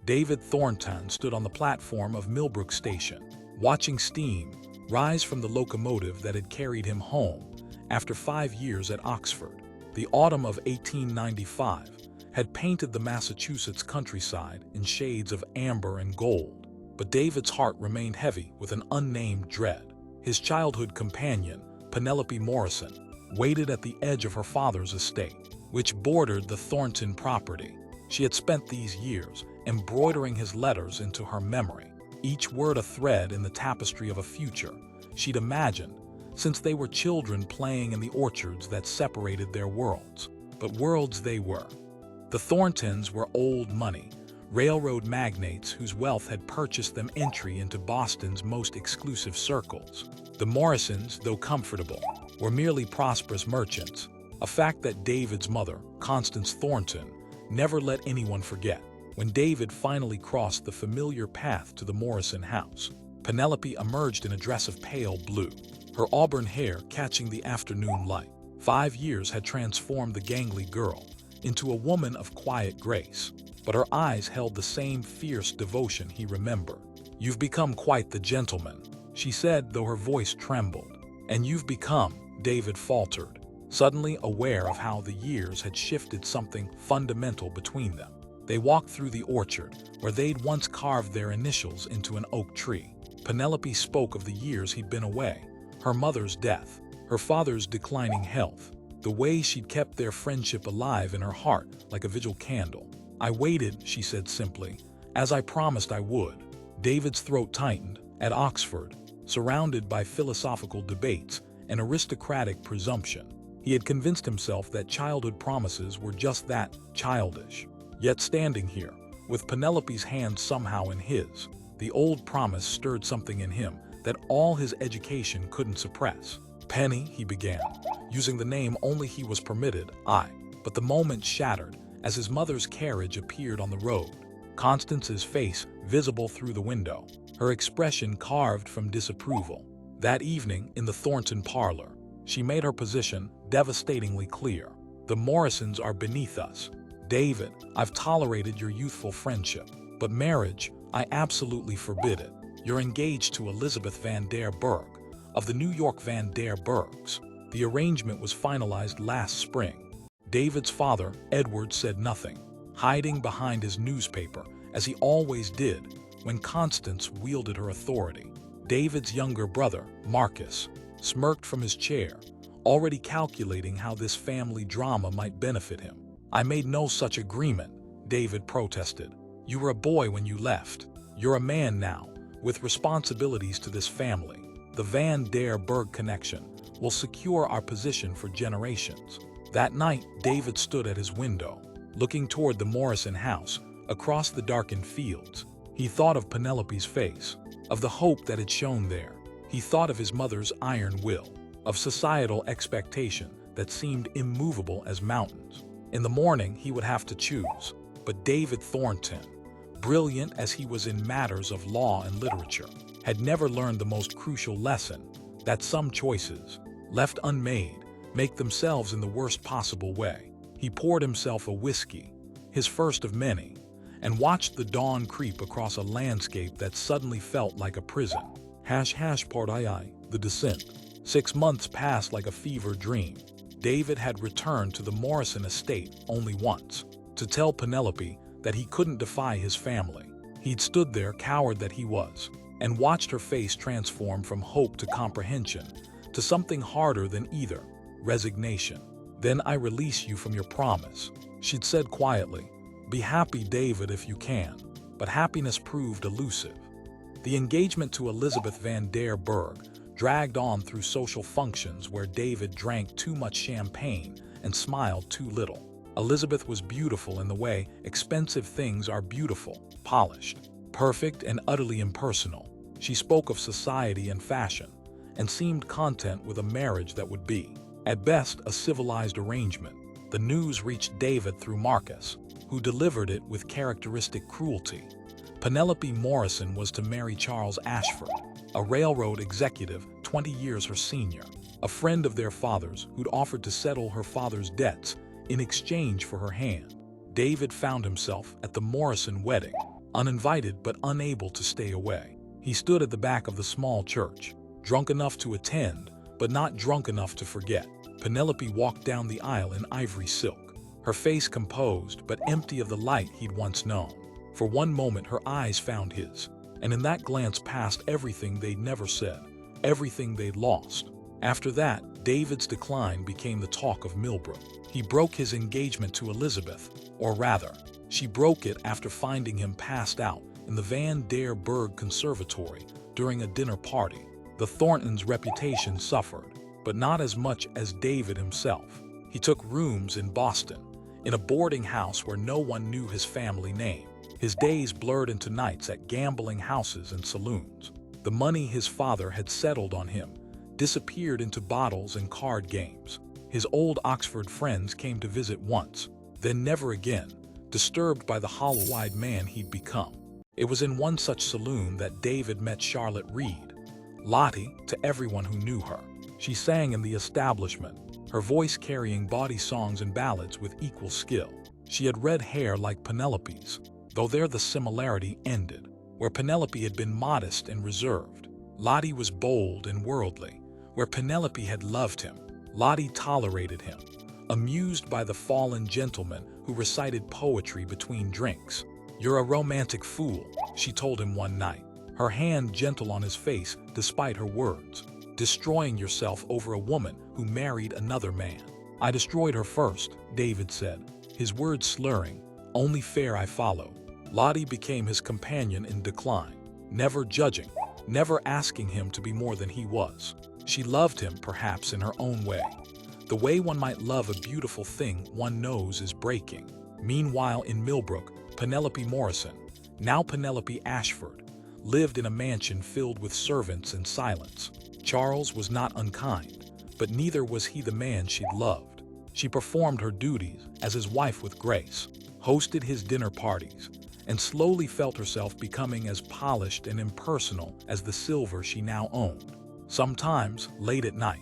David Thornton stood on the platform of Millbrook Station, watching steam rise from the locomotive that had carried him home after 5 years at Oxford. The autumn of 1895 had painted the Massachusetts countryside in shades of amber and gold, but David's heart remained heavy with an unnamed dread. His childhood companion, Penelope Morrison, waited at the edge of her father's estate, which bordered the Thornton property. She had spent these years embroidering his letters into her memory, each word a thread in the tapestry of a future she'd imagined since they were children playing in the orchards that separated their worlds. But worlds they were. The Thorntons were old money, railroad magnates whose wealth had purchased them entry into Boston's most exclusive circles. The Morrisons, though comfortable, were merely prosperous merchants, a fact that David's mother, Constance Thornton, never let anyone forget. When David finally crossed the familiar path to the Morrison house, Penelope emerged in a dress of pale blue, her auburn hair catching the afternoon light. 5 years had transformed the gangly girl into a woman of quiet grace, but her eyes held the same fierce devotion he remembered. "You've become quite the gentleman," she said, though her voice trembled. "And you've become," David faltered, suddenly aware of how the years had shifted something fundamental between them. They walked through the orchard, where they'd once carved their initials into an oak tree. Penelope spoke of the years he'd been away, her mother's death, her father's declining health, the way she'd kept their friendship alive in her heart like a vigil candle. "I waited," she said simply, "as I promised I would." David's throat tightened. At Oxford, surrounded by philosophical debates and aristocratic presumption, he had convinced himself that childhood promises were just that, childish. Yet standing here, with Penelope's hand somehow in his, the old promise stirred something in him that all his education couldn't suppress. "Penny," he began, using the name only he was permitted, but the moment shattered as his mother's carriage appeared on the road. Constance's face visible through the window, her expression carved from disapproval. That evening, in the Thornton parlor, she made her position devastatingly clear. "The Morrisons are beneath us. David, I've tolerated your youthful friendship, but marriage, I absolutely forbid it. You're engaged to Elizabeth Van der Berg, of the New York Van der Bergs. The arrangement was finalized last spring." David's father, Edward, said nothing, hiding behind his newspaper, as he always did when Constance wielded her authority. David's younger brother, Marcus, smirked from his chair, already calculating how this family drama might benefit him. "I made no such agreement," David protested. "You were a boy when you left. You're a man now, with responsibilities to this family. The Van der Berg connection will secure our position for generations." That night, David stood at his window, looking toward the Morrison house, across the darkened fields. He thought of Penelope's face, of the hope that had shone there. He thought of his mother's iron will, of societal expectation that seemed immovable as mountains. In the morning, he would have to choose. But David Thornton, brilliant as he was in matters of law and literature, had never learned the most crucial lesson, that some choices, left unmade, make themselves in the worst possible way. He poured himself a whiskey, his first of many, and watched the dawn creep across a landscape that suddenly felt like a prison. Part II, The Descent. 6 months passed like a fever dream. David had returned to the Morrison estate only once, to tell Penelope that he couldn't defy his family. He'd stood there, coward that he was, and watched her face transform from hope to comprehension, to something harder than either, resignation. "Then I release you from your promise," she'd said quietly. "Be happy, David, if you can." But happiness proved elusive. The engagement to Elizabeth Van der Berg dragged on through social functions where David drank too much champagne and smiled too little. Elizabeth was beautiful in the way expensive things are beautiful, polished, perfect, and utterly impersonal. She spoke of society and fashion, and seemed content with a marriage that would be, at best, a civilized arrangement. The news reached David through Marcus, who delivered it with characteristic cruelty. Penelope Morrison was to marry Charles Ashford, a railroad executive 20 years her senior, a friend of their father's who'd offered to settle her father's debts in exchange for her hand. David found himself at the Morrison wedding, uninvited but unable to stay away. He stood at the back of the small church, drunk enough to attend, but not drunk enough to forget. Penelope walked down the aisle in ivory silk, her face composed but empty of the light he'd once known. For one moment her eyes found his, and in that glance passed everything they'd never said, everything they'd lost. After that, David's decline became the talk of Millbrook. He broke his engagement to Elizabeth, or rather, she broke it after finding him passed out in the Van der Burg Conservatory during a dinner party. The Thorntons' reputation suffered, but not as much as David himself. He took rooms in Boston, in a boarding house where no one knew his family name. His days blurred into nights at gambling houses and saloons. The money his father had settled on him disappeared into bottles and card games. His old Oxford friends came to visit once, then never again, disturbed by the hollow-eyed man he'd become. It was in one such saloon that David met Charlotte Reed, Lottie to everyone who knew her. She sang in the establishment, her voice carrying bawdy songs and ballads with equal skill. She had red hair like Penelope's, though there the similarity ended. Where Penelope had been modest and reserved, Lottie was bold and worldly. Where Penelope had loved him, Lottie tolerated him, amused by the fallen gentleman who recited poetry between drinks. "You're a romantic fool," she told him one night, her hand gentle on his face despite her words. "Destroying yourself over a woman who married another man." "I destroyed her first," David said, his words slurring. "Only fair I follow." Lottie became his companion in decline, never judging, never asking him to be more than he was. She loved him, perhaps in her own way, the way one might love a beautiful thing one knows is breaking. Meanwhile, in Millbrook, Penelope Morrison, now Penelope Ashford, lived in a mansion filled with servants and silence. Charles was not unkind, but neither was he the man she'd loved. She performed her duties as his wife with grace, hosted his dinner parties, and slowly felt herself becoming as polished and impersonal as the silver she now owned. Sometimes, late at night,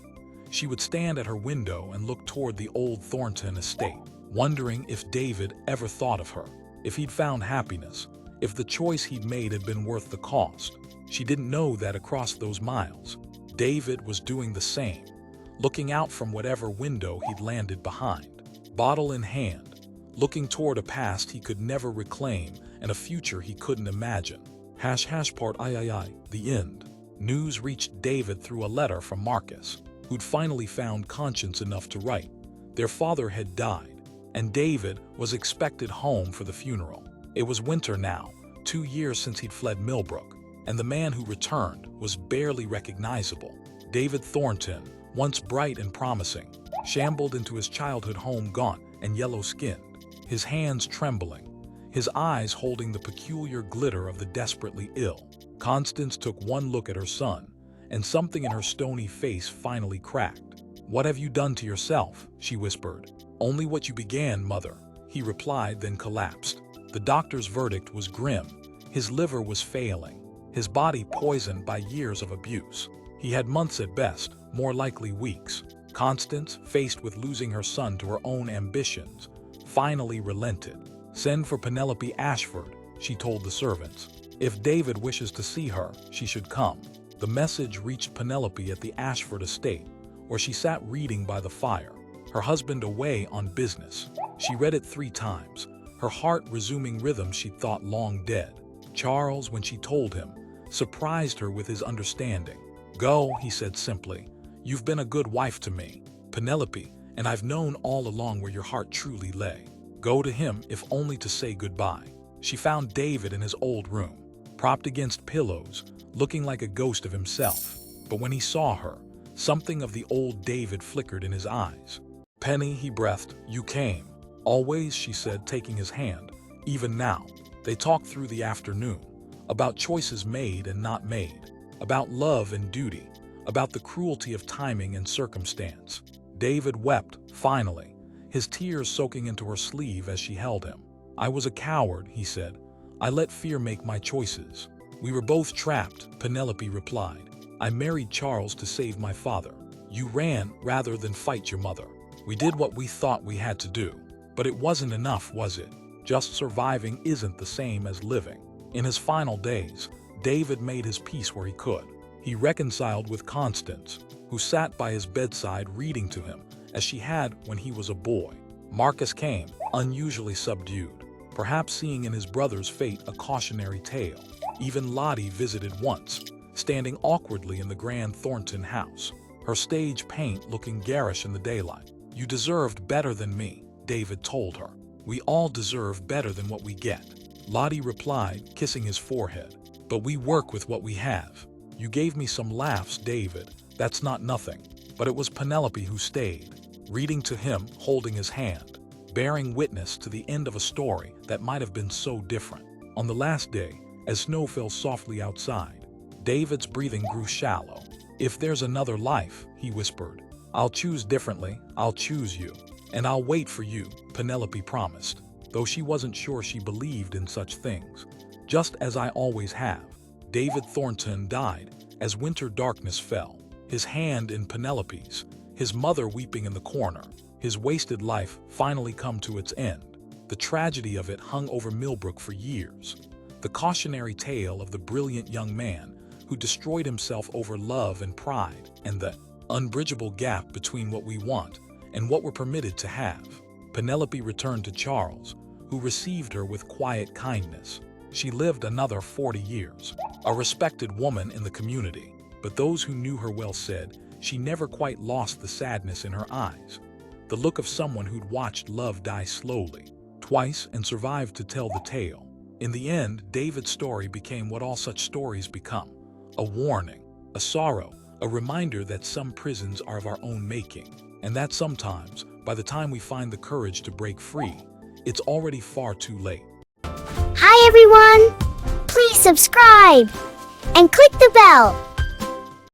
she would stand at her window and look toward the old Thornton estate, wondering if David ever thought of her, if he'd found happiness, if the choice he'd made had been worth the cost. She didn't know that across those miles, David was doing the same, looking out from whatever window he'd landed behind, bottle in hand, looking toward a past he could never reclaim and a future he couldn't imagine. Part III, the end. News reached David through a letter from Marcus, who'd finally found conscience enough to write. Their father had died, and David was expected home for the funeral. It was winter now, 2 years since he'd fled Millbrook, and the man who returned was barely recognizable. David Thornton, once bright and promising, shambled into his childhood home gaunt and yellow-skinned, his hands trembling, his eyes holding the peculiar glitter of the desperately ill. Constance took one look at her son, and something in her stony face finally cracked. "What have you done to yourself?" she whispered. "Only what you began, mother," he replied, then collapsed. The doctor's verdict was grim. His liver was failing, his body poisoned by years of abuse. He had months at best, more likely weeks. Constance, faced with losing her son to her own ambitions, finally relented. "Send for Penelope Ashford," she told the servants. "If David wishes to see her, she should come." The message reached Penelope at the Ashford estate, where she sat reading by the fire, her husband away on business. She read it 3 times, her heart resuming rhythm she'd thought long dead. Charles, when she told him, surprised her with his understanding. "Go," he said simply. "You've been a good wife to me, Penelope, and I've known all along where your heart truly lay. Go to him, if only to say goodbye." She found David in his old room, propped against pillows, looking like a ghost of himself. But when he saw her, something of the old David flickered in his eyes. "Penny," he breathed, "you came." "Always," she said, taking his hand. "Even now." They talked through the afternoon, about choices made and not made, about love and duty, about the cruelty of timing and circumstance. David wept, finally, his tears soaking into her sleeve as she held him. "I was a coward," he said. "I let fear make my choices." "We were both trapped," Penelope replied. "I married Charles to save my father. You ran rather than fight your mother. We did what we thought we had to do. But it wasn't enough, was it? Just surviving isn't the same as living. In his final days, David made his peace where he could. He reconciled with Constance, who sat by his bedside reading to him, as she had when he was a boy. Marcus came, unusually subdued, perhaps seeing in his brother's fate a cautionary tale. Even Lottie visited once, standing awkwardly in the grand Thornton house, her stage paint looking garish in the daylight. "You deserved better than me," David told her. "We all deserve better than what we get," Lottie replied, kissing his forehead. "But we work with what we have. You gave me some laughs, David. That's not nothing." But it was Penelope who stayed, reading to him, holding his hand, bearing witness to the end of a story that might have been so different. On the last day, as snow fell softly outside, David's breathing grew shallow. "If there's another life," he whispered, "I'll choose differently. I'll choose you. And I'll wait for you," Penelope promised, though she wasn't sure she believed in such things. "Just as I always have." David Thornton died as winter darkness fell, his hand in Penelope's, his mother weeping in the corner, his wasted life finally come to its end. The tragedy of it hung over Millbrook for years. The cautionary tale of the brilliant young man who destroyed himself over love and pride, and the unbridgeable gap between what we want and what we're permitted to have. Penelope returned to Charles, who received her with quiet kindness. She lived another 40 years, a respected woman in the community, but those who knew her well said she never quite lost the sadness in her eyes, the look of someone who'd watched love die slowly, twice, and survived to tell the tale. In the end, David's story became what all such stories become: a warning, a sorrow, a reminder that some prisons are of our own making, and that sometimes, by the time we find the courage to break free, it's already far too late. Hi everyone! Please subscribe and click the bell